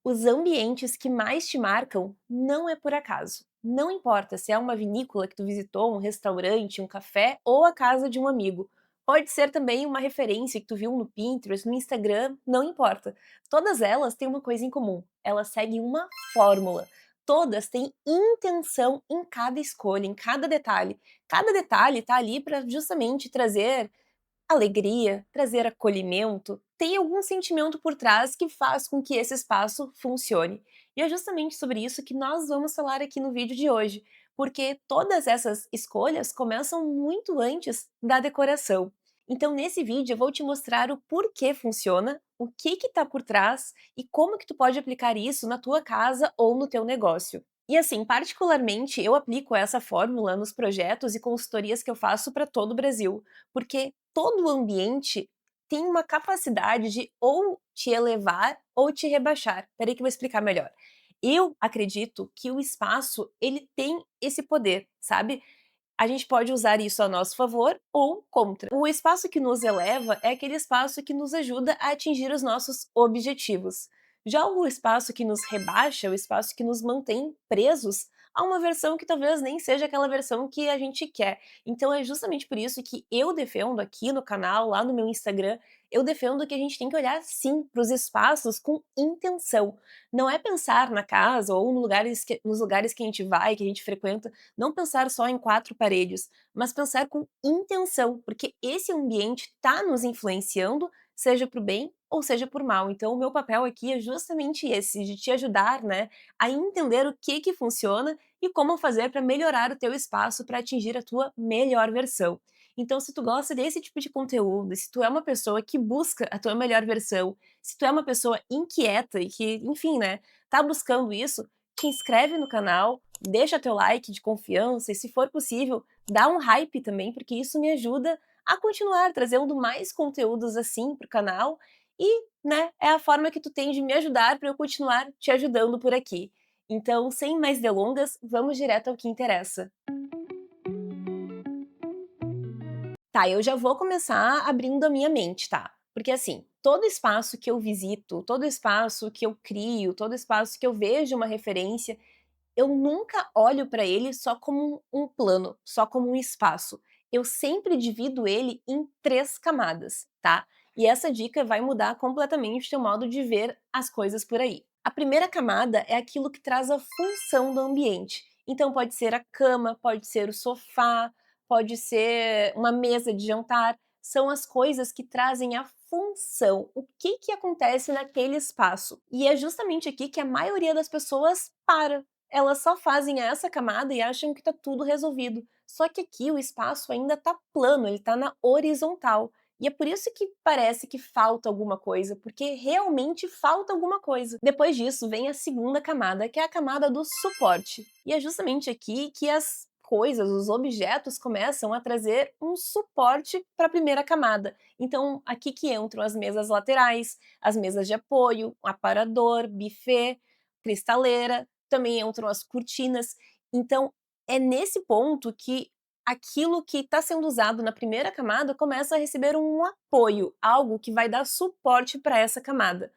Os ambientes que mais te marcam não é por acaso. Não importa se é uma vinícola que tu visitou, um restaurante, um café ou a casa de um amigo. Pode ser também uma referência que tu viu no Pinterest, no Instagram, não importa. Todas elas têm uma coisa em comum. Elas seguem uma fórmula. Todas têm intenção em cada escolha, em cada detalhe. Cada detalhe está ali para justamente trazer alegria, trazer acolhimento, tem algum sentimento por trás que faz com que esse espaço funcione. E é justamente sobre isso que nós vamos falar aqui no vídeo de hoje, porque todas essas escolhas começam muito antes da decoração. Então nesse vídeo eu vou te mostrar o porquê funciona, o que está por trás e como que tu pode aplicar isso na tua casa ou no teu negócio. E assim, particularmente, eu aplico essa fórmula nos projetos e consultorias que eu faço para todo o Brasil, porque todo o ambiente tem uma capacidade de ou te elevar ou te rebaixar. Espera aí que eu vou explicar melhor. Eu acredito que o espaço, ele tem esse poder, sabe? A gente pode usar isso a nosso favor ou contra. O espaço que nos eleva é aquele espaço que nos ajuda a atingir os nossos objetivos. Já o espaço que nos rebaixa, o espaço que nos mantém presos a uma versão que talvez nem seja aquela versão que a gente quer. Então é justamente por isso que eu defendo aqui no canal, lá no meu Instagram, eu defendo que a gente tem que olhar sim para os espaços com intenção. Não é pensar na casa ou nos lugares que a gente vai, que a gente frequenta, não pensar só em quatro paredes, mas pensar com intenção, porque esse ambiente está nos influenciando, seja para o bem ou seja por mal. Então, o meu papel aqui é justamente esse, de te ajudar, né, a entender o que funciona e como fazer para melhorar o teu espaço para atingir a tua melhor versão. Então, se tu gosta desse tipo de conteúdo, se tu é uma pessoa que busca a tua melhor versão, se tu é uma pessoa inquieta e que, enfim, né, tá buscando isso, te inscreve no canal, deixa teu like de confiança e, se for possível, dá um hype também, porque isso me ajuda a continuar trazendo mais conteúdos assim para o canal e, né, é a forma que tu tem de me ajudar para eu continuar te ajudando por aqui. Então, sem mais delongas, vamos direto ao que interessa. Tá, eu já vou começar abrindo a minha mente, tá? Porque assim, todo espaço que eu visito, todo espaço que eu crio, todo espaço que eu vejo uma referência, eu nunca olho para ele só como um plano, só como um espaço. Eu sempre divido ele em 3 camadas, tá? E essa dica vai mudar completamente o teu modo de ver as coisas por aí. A primeira camada é aquilo que traz a função do ambiente. Então pode ser a cama, pode ser o sofá, pode ser uma mesa de jantar. São as coisas que trazem a função, o que acontece naquele espaço. E é justamente aqui que a maioria das pessoas para, elas só fazem essa camada e acham que tá tudo resolvido. Só que aqui o espaço ainda tá plano, ele tá na horizontal. E é por isso que parece que falta alguma coisa, porque realmente falta alguma coisa. Depois disso vem a segunda camada, que é a camada do suporte. E é justamente aqui que as coisas, os objetos começam a trazer um suporte para a primeira camada. Então, aqui que entram as mesas laterais, as mesas de apoio, aparador, buffet, cristaleira, também entram as cortinas. Então, é nesse ponto que aquilo que está sendo usado na primeira camada começa a receber um apoio, algo que vai dar suporte para essa camada.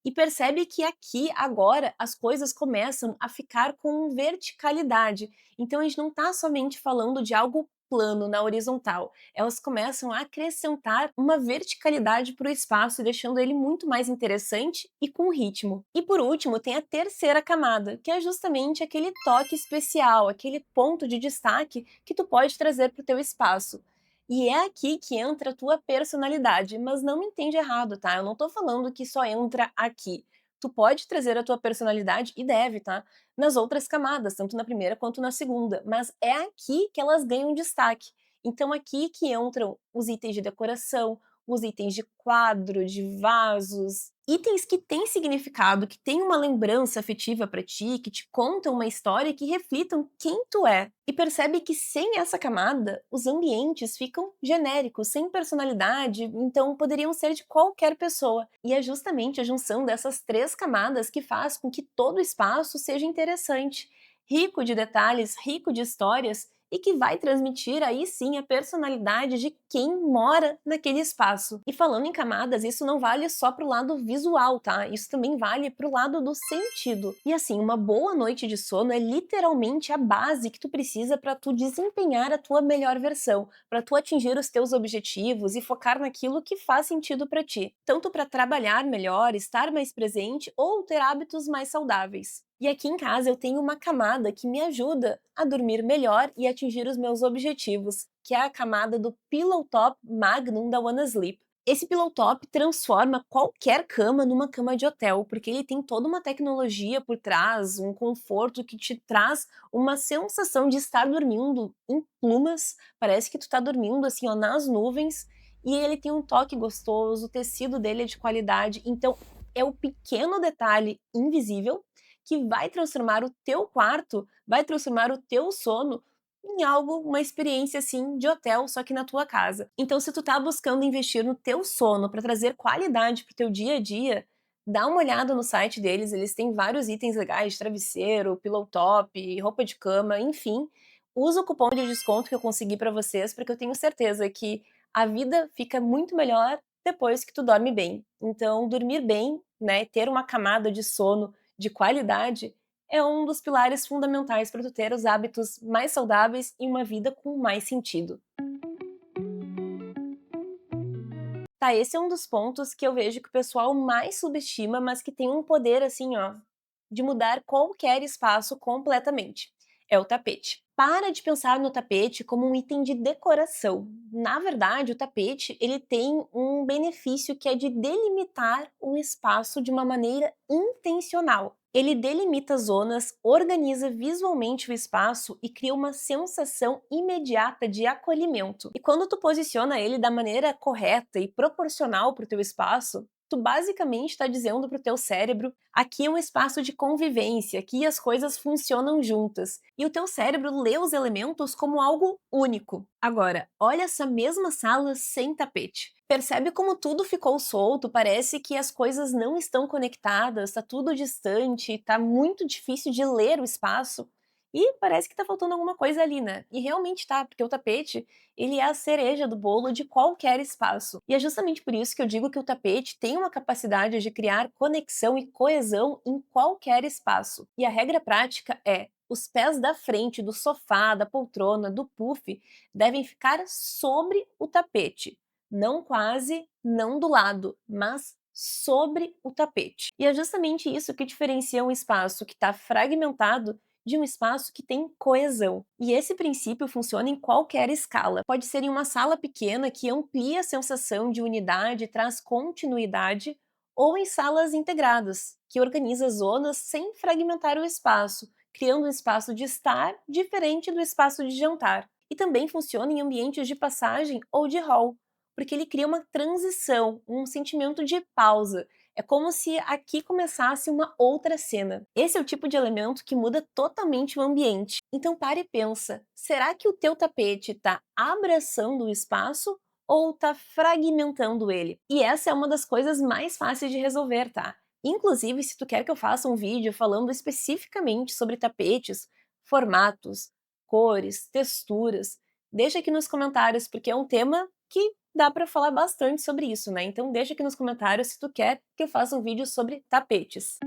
E percebe que aqui, agora, as coisas começam a ficar com verticalidade. Então a gente não está somente falando de algo plano na horizontal, elas começam a acrescentar uma verticalidade para o espaço, deixando ele muito mais interessante e com ritmo. E por último, tem a terceira camada, que é justamente aquele toque especial, aquele ponto de destaque que tu pode trazer para o teu espaço. E é aqui que entra a tua personalidade, mas não me entende errado, tá? Eu não tô falando que só entra aqui. Tu pode trazer a tua personalidade e deve, tá? Nas outras camadas, tanto na primeira quanto na segunda, mas é aqui que elas ganham destaque. Então aqui que entram os itens de decoração, os itens de quadro, de vasos, itens que têm significado, que têm uma lembrança afetiva para ti, que te contam uma história e que reflitam quem tu é. E percebe que sem essa camada, os ambientes ficam genéricos, sem personalidade, então poderiam ser de qualquer pessoa. E é justamente a junção dessas 3 camadas que faz com que todo o espaço seja interessante, rico de detalhes, rico de histórias e que vai transmitir aí sim a personalidade de quem mora naquele espaço. E falando em camadas, isso não vale só pro lado visual, tá? Isso também vale pro lado do sentido. E assim, uma boa noite de sono é literalmente a base que tu precisa para tu desempenhar a tua melhor versão, para tu atingir os teus objetivos e focar naquilo que faz sentido para ti, tanto para trabalhar melhor, estar mais presente ou ter hábitos mais saudáveis. E aqui em casa eu tenho uma camada que me ajuda a dormir melhor e atingir os meus objetivos, que é a camada do Pillow Top Magnum da Wanna Sleep. Esse Pillow Top transforma qualquer cama numa cama de hotel, porque ele tem toda uma tecnologia por trás, um conforto que te traz uma sensação de estar dormindo em plumas, parece que tu tá dormindo assim, ó, nas nuvens, e ele tem um toque gostoso, o tecido dele é de qualidade, então é o pequeno detalhe invisível que vai transformar o teu quarto, vai transformar o teu sono em algo, uma experiência assim de hotel, só que na tua casa. Então, se tu tá buscando investir no teu sono para trazer qualidade pro teu dia a dia, dá uma olhada no site deles, eles têm vários itens legais, travesseiro, pillow top, roupa de cama, enfim. Usa o cupom de desconto que eu consegui para vocês, porque eu tenho certeza que a vida fica muito melhor depois que tu dorme bem. Então, dormir bem, né, ter uma camada de sono de qualidade é um dos pilares fundamentais para tu ter os hábitos mais saudáveis e uma vida com mais sentido. Tá, esse é um dos pontos que eu vejo que o pessoal mais subestima, mas que tem um poder assim, ó, de mudar qualquer espaço completamente. É o tapete. Para de pensar no tapete como um item de decoração. Na verdade, o tapete, ele tem um benefício que é de delimitar o espaço de uma maneira intencional. Ele delimita zonas, organiza visualmente o espaço e cria uma sensação imediata de acolhimento. E quando tu posiciona ele da maneira correta e proporcional para o teu espaço, tu basicamente está dizendo para o teu cérebro: aqui é um espaço de convivência, aqui as coisas funcionam juntas. E o teu cérebro lê os elementos como algo único. Agora, olha essa mesma sala sem tapete. Percebe como tudo ficou solto, parece que as coisas não estão conectadas, está tudo distante, está muito difícil de ler o espaço. E parece que está faltando alguma coisa ali, né? E realmente tá, porque o tapete, ele é a cereja do bolo de qualquer espaço. E é justamente por isso que eu digo que o tapete tem uma capacidade de criar conexão e coesão em qualquer espaço. E a regra prática é: os pés da frente do sofá, da poltrona, do puff devem ficar sobre o tapete. Não quase, não do lado, mas sobre o tapete. E é justamente isso que diferencia um espaço que está fragmentado de um espaço que tem coesão. E esse princípio funciona em qualquer escala. Pode ser em uma sala pequena que amplia a sensação de unidade e traz continuidade, ou em salas integradas, que organiza zonas sem fragmentar o espaço, criando um espaço de estar diferente do espaço de jantar. E também funciona em ambientes de passagem ou de hall, porque ele cria uma transição, um sentimento de pausa. É como se aqui começasse uma outra cena. Esse é o tipo de elemento que muda totalmente o ambiente. Então pare e pensa, será que o teu tapete está abraçando o espaço ou está fragmentando ele? E essa é uma das coisas mais fáceis de resolver, tá? Inclusive, se tu quer que eu faça um vídeo falando especificamente sobre tapetes, formatos, cores, texturas, deixa aqui nos comentários, porque é um tema que dá para falar bastante sobre isso, né? Então deixa aqui nos comentários se tu quer que eu faça um vídeo sobre tapetes.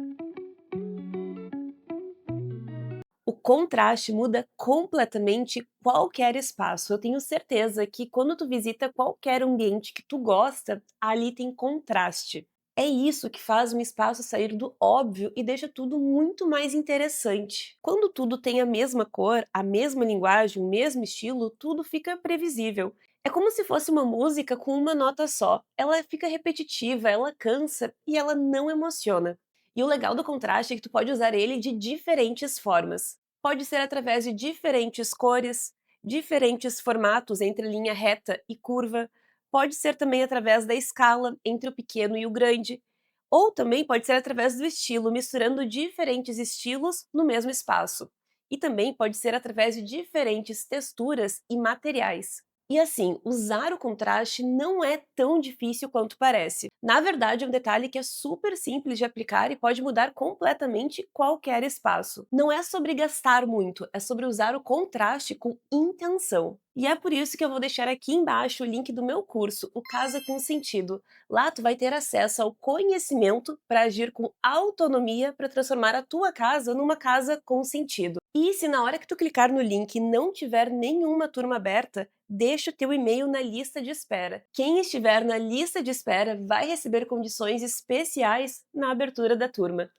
O contraste muda completamente qualquer espaço. Eu tenho certeza que quando tu visita qualquer ambiente que tu gosta, ali tem contraste. É isso que faz um espaço sair do óbvio e deixa tudo muito mais interessante. Quando tudo tem a mesma cor, a mesma linguagem, o mesmo estilo, tudo fica previsível. É como se fosse uma música com uma nota só. Ela fica repetitiva, ela cansa e ela não emociona. E o legal do contraste é que tu pode usar ele de diferentes formas. Pode ser através de diferentes cores, diferentes formatos entre linha reta e curva, pode ser também através da escala entre o pequeno e o grande, ou também pode ser através do estilo, misturando diferentes estilos no mesmo espaço. E também pode ser através de diferentes texturas e materiais. E assim, usar o contraste não é tão difícil quanto parece. Na verdade, é um detalhe que é super simples de aplicar e pode mudar completamente qualquer espaço. Não é sobre gastar muito, é sobre usar o contraste com intenção. E é por isso que eu vou deixar aqui embaixo o link do meu curso, o Casa com Sentido. Lá tu vai ter acesso ao conhecimento para agir com autonomia para transformar a tua casa numa casa com sentido. E se na hora que tu clicar no link não tiver nenhuma turma aberta, deixa o teu e-mail na lista de espera. Quem estiver na lista de espera vai receber condições especiais na abertura da turma.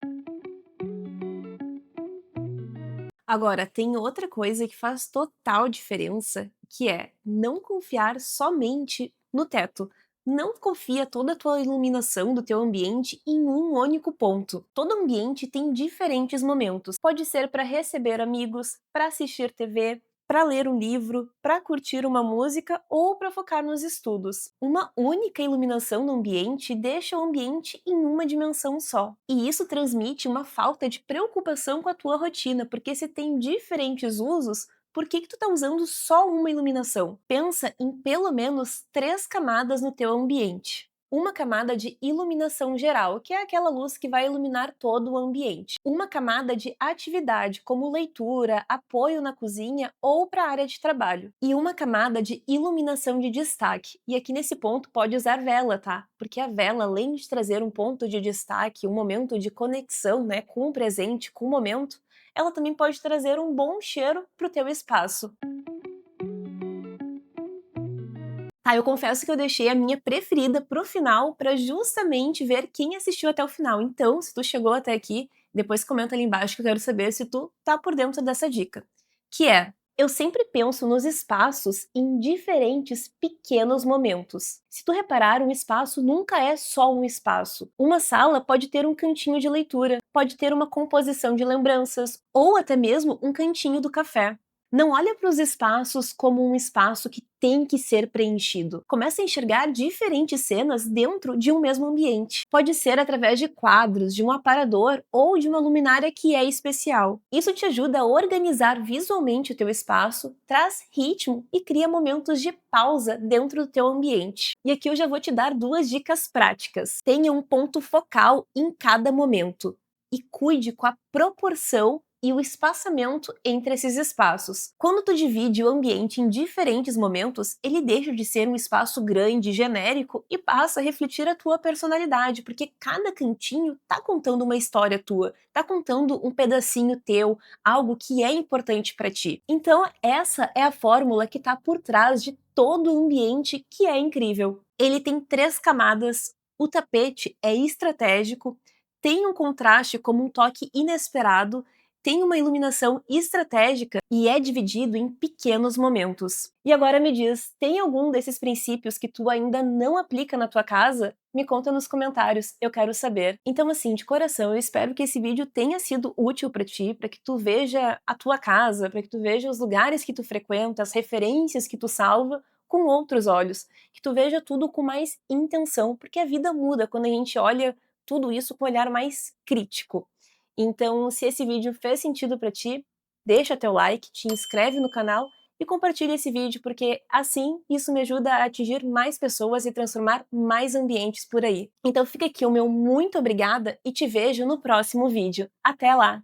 Agora, tem outra coisa que faz total diferença, que é não confiar somente no teto. Não confia toda a tua iluminação do teu ambiente em um único ponto. Todo ambiente tem diferentes momentos. Pode ser para receber amigos, para assistir TV, para ler um livro, para curtir uma música ou para focar nos estudos. Uma única iluminação no ambiente deixa o ambiente em uma dimensão só. E isso transmite uma falta de preocupação com a tua rotina, porque se tem diferentes usos, por que tu tá usando só uma iluminação? Pensa em pelo menos 3 camadas no teu ambiente. Uma camada de iluminação geral, que é aquela luz que vai iluminar todo o ambiente. Uma camada de atividade, como leitura, apoio na cozinha ou para a área de trabalho. E uma camada de iluminação de destaque. E aqui nesse ponto pode usar vela, tá? Porque a vela, além de trazer um ponto de destaque, um momento de conexão, né, com o presente, com o momento, ela também pode trazer um bom cheiro para o teu espaço. Tá, eu confesso que eu deixei a minha preferida pro final para justamente ver quem assistiu até o final. Então, se tu chegou até aqui, depois comenta ali embaixo que eu quero saber se tu tá por dentro dessa dica. Que é, eu sempre penso nos espaços em diferentes pequenos momentos. Se tu reparar, um espaço nunca é só um espaço. Uma sala pode ter um cantinho de leitura, pode ter uma composição de lembranças, ou até mesmo um cantinho do café. Não olha para os espaços como um espaço que tem que ser preenchido. Começa a enxergar diferentes cenas dentro de um mesmo ambiente. Pode ser através de quadros, de um aparador ou de uma luminária que é especial. Isso te ajuda a organizar visualmente o teu espaço, traz ritmo e cria momentos de pausa dentro do teu ambiente. E aqui eu já vou te dar 2 dicas práticas. Tenha um ponto focal em cada momento e cuide com a proporção e o espaçamento entre esses espaços. Quando tu divide o ambiente em diferentes momentos, ele deixa de ser um espaço grande, genérico e passa a refletir a tua personalidade, porque cada cantinho tá contando uma história tua, tá contando um pedacinho teu, algo que é importante para ti. Então, essa é a fórmula que tá por trás de todo o ambiente que é incrível. Ele tem 3 camadas, o tapete é estratégico, tem um contraste como um toque inesperado, tem uma iluminação estratégica e é dividido em pequenos momentos. E agora me diz, tem algum desses princípios que tu ainda não aplica na tua casa? Me conta nos comentários, eu quero saber. Então assim, de coração, eu espero que esse vídeo tenha sido útil para ti, para que tu veja a tua casa, para que tu veja os lugares que tu frequenta, as referências que tu salva com outros olhos, que tu veja tudo com mais intenção, porque a vida muda quando a gente olha tudo isso com um olhar mais crítico. Então, se esse vídeo fez sentido para ti, deixa teu like, te inscreve no canal e compartilha esse vídeo, porque assim isso me ajuda a atingir mais pessoas e transformar mais ambientes por aí. Então fica aqui o meu muito obrigada e te vejo no próximo vídeo. Até lá!